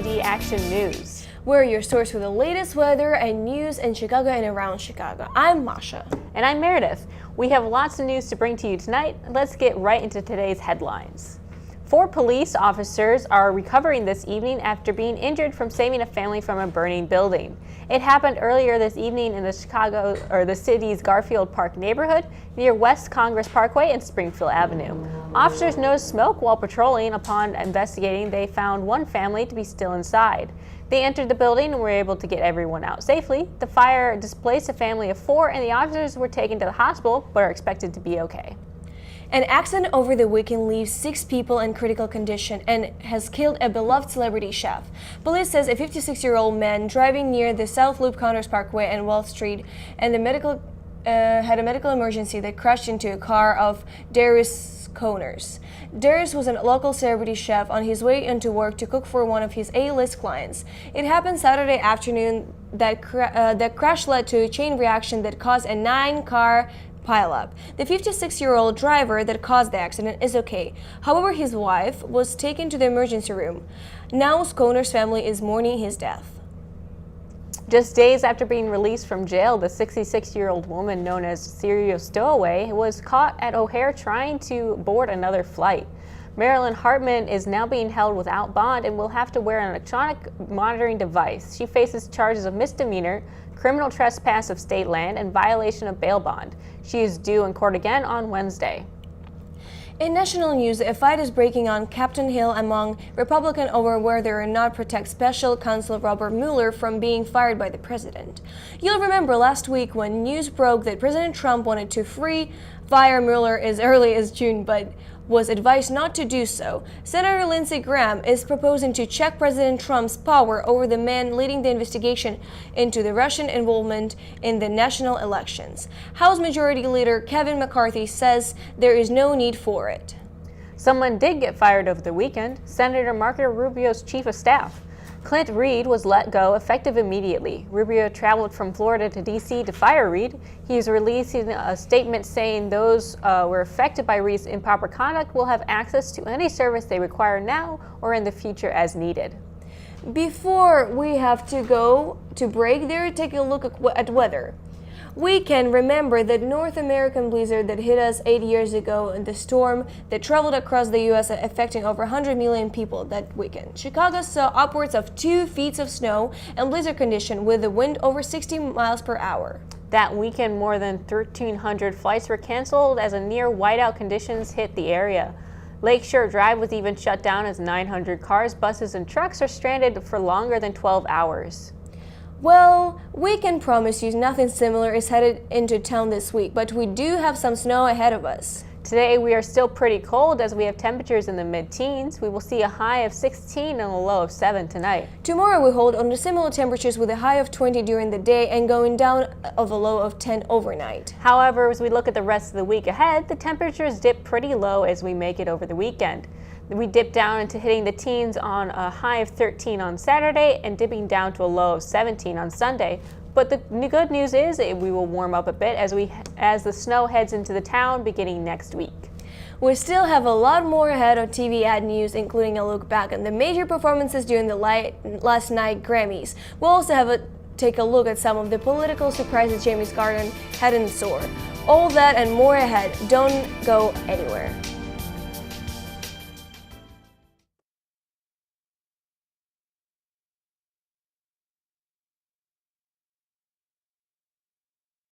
KD Action News. We're your source for the latest weather and news in Chicago and around Chicago. I'm Masha. And I'm Meredith. We have lots of news to bring to you tonight. Let's get right into today's headlines. 4 police officers are recovering this evening after being injured from saving a family from a burning building. It happened earlier this evening in the city's Garfield Park neighborhood near West Congress Parkway and Springfield Avenue. Officers noticed smoke while patrolling. Upon investigating, they found one family to be still inside. They entered the building and were able to get everyone out safely. The fire displaced a family of 4 and the officers were taken to the hospital but are expected to be okay. An accident over the weekend leaves 6 people in critical condition and has killed a beloved celebrity chef. Police says a 56-year-old man driving near the South Loop Congress Parkway and Wall Street and had a medical emergency that crashed into a car of Darius Connors. Darius was a local celebrity chef on his way into work to cook for one of his A-list clients. It happened Saturday afternoon. That crash led to a chain reaction that caused a 9-car pileup. The 56-year-old driver that caused the accident is okay. However, his wife was taken to the emergency room. Now, Connors' family is mourning his death. Just days after being released from jail, the 66-year-old woman known as Serial Stowaway was caught at O'Hare trying to board another flight. Marilyn Hartman is now being held without bond and will have to wear an electronic monitoring device. She faces charges of misdemeanor, criminal trespass of state land, and violation of bail bond. She is due in court again on Wednesday. In national news, a fight is breaking on Capitol Hill among Republicans over whether or not protect special counsel Robert Mueller from being fired by the president. You'll remember last week when news broke that President Trump wanted to fire Mueller as early as June, but was advised not to do so. Senator Lindsey Graham is proposing to check President Trump's power over the man leading the investigation into the Russian involvement in the national elections. House Majority Leader Kevin McCarthy says there is no need for it. Someone did get fired over the weekend. Senator Marco Rubio's chief of staff, Clint Reed, was let go effective immediately. Rubio traveled from Florida to D.C. to fire Reed. He is releasing a statement saying those were affected by Reed's improper conduct will have access to any service they require now or in the future as needed. Before we have to go to break there, take a look at weather. We can remember that North American blizzard that hit us 8 years ago and the storm that traveled across the U.S. affecting over 100 million people that weekend. Chicago saw upwards of 2 feet of snow and blizzard condition with the wind over 60 miles per hour. That weekend, more than 1,300 flights were canceled as a near whiteout conditions hit the area. Lakeshore Drive was even shut down as 900 cars, buses, and trucks are stranded for longer than 12 hours. Well, we can promise you nothing similar is headed into town this week, but we do have some snow ahead of us. Today we are still pretty cold as we have temperatures in the mid-teens. We will see a high of 16 and a low of 7 tonight. Tomorrow we hold on to similar temperatures with a high of 20 during the day and going down of a low of 10 overnight. However, as we look at the rest of the week ahead, the temperatures dip pretty low as we make it over the weekend. We dip down into hitting the teens on a high of 13 on Saturday and dipping down to a low of 17 on Sunday. But the good news is we will warm up a bit as the snow heads into the town beginning next week. We still have a lot more ahead of TV ad news, including a look back on the major performances during the last night Grammys. We'll also take a look at some of the political surprises Jamie's Garden had in store. All that and more ahead. Don't go anywhere.